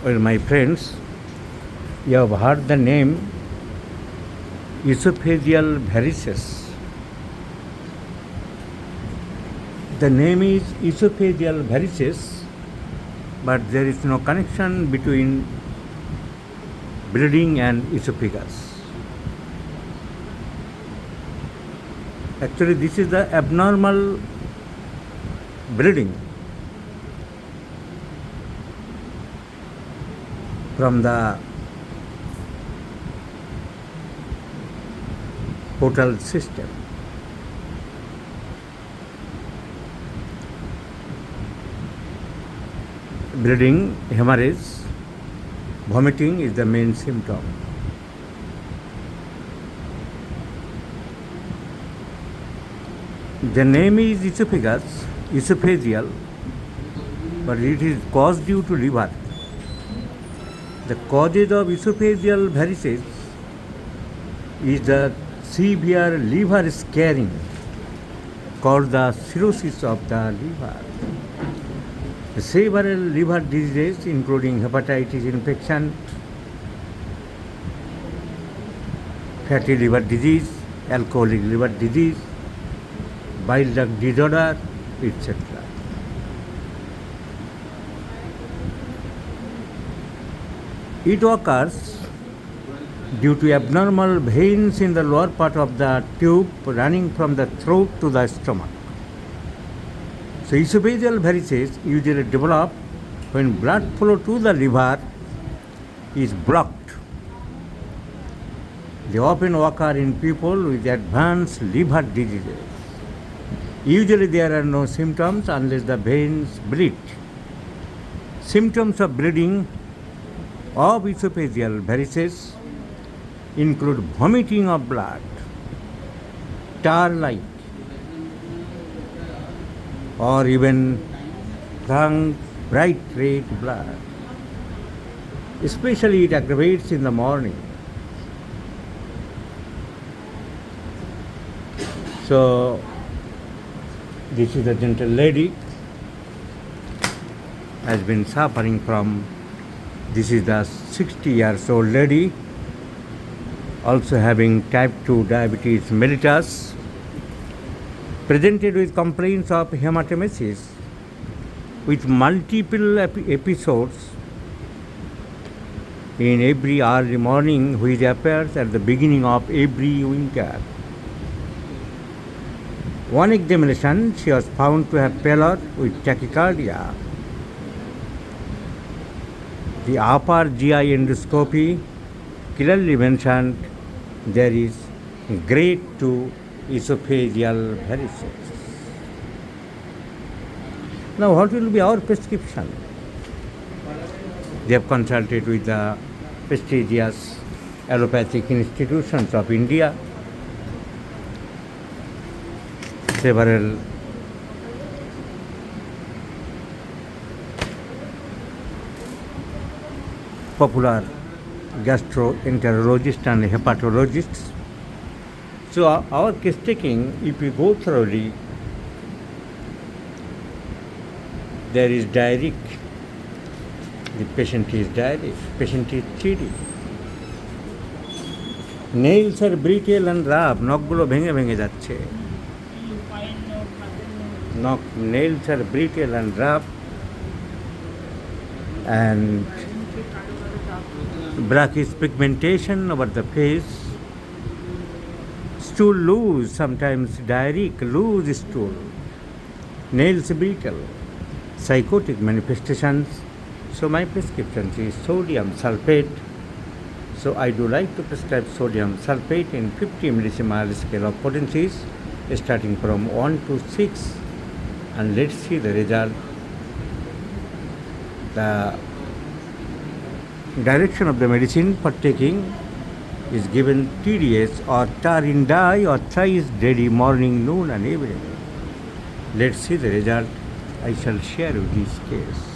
Well, my friends, you have heard the name esophageal varices. The name is esophageal varices, but there is no connection between bleeding and esophagus. Actually, this is the abnormal bleeding from the portal system. Bleeding, hemorrhage, vomiting is the main symptom. The name is esophagus, esophageal, but it is caused due to liver. The causes of esophageal varices is the severe liver scarring called the cirrhosis of the liver. Several liver diseases including hepatitis infection, fatty liver disease, alcoholic liver disease, bile duct disorder, etc. It occurs due to abnormal veins in the lower part of the tube running from the throat to the stomach. So esophageal varices usually develop when blood flow to the liver is blocked. They often occur in people with advanced liver diseases. Usually there are no symptoms unless the veins bleed. Symptoms of bleeding of esophageal varices include vomiting of blood, tar-like, or even bright red blood. Especially it aggravates in the morning. So this is a gentle lady has been suffering from, this is the 60 years old lady, also having type 2 diabetes mellitus, presented with complaints of hematemesis with multiple episodes in every early morning, which appears at the beginning of every winter. One examination, she was found to have pallor with tachycardia. The upper GI endoscopy clearly mentioned there is grade 2 esophageal varices. Now, what will be our prescription? They have consulted with the prestigious allopathic institutions of India. Several popular gastroenterologists and hepatologists. So our case taking, if we go thoroughly, there is diarrhea. The patient is diarrhea, patient is chiddy. Nails are brittle and rough, নখগুলো ভেঙে ভেঙে যাচ্ছে। Nails are brittle and rough, and brackish pigmentation over the face. Stool loose, sometimes diarrheic, loose stool. Nails brittle, psychotic manifestations. So my prescription is sodium sulfate. So I do like to prescribe sodium sulfate in 50 millisiemens scale of potencies, starting from 1 to 6, and let's see the result. The direction of the medicine for taking is given TDS or taurine dye or thrice daily, morning, noon and evening. Let's see the result. I shall share with this case.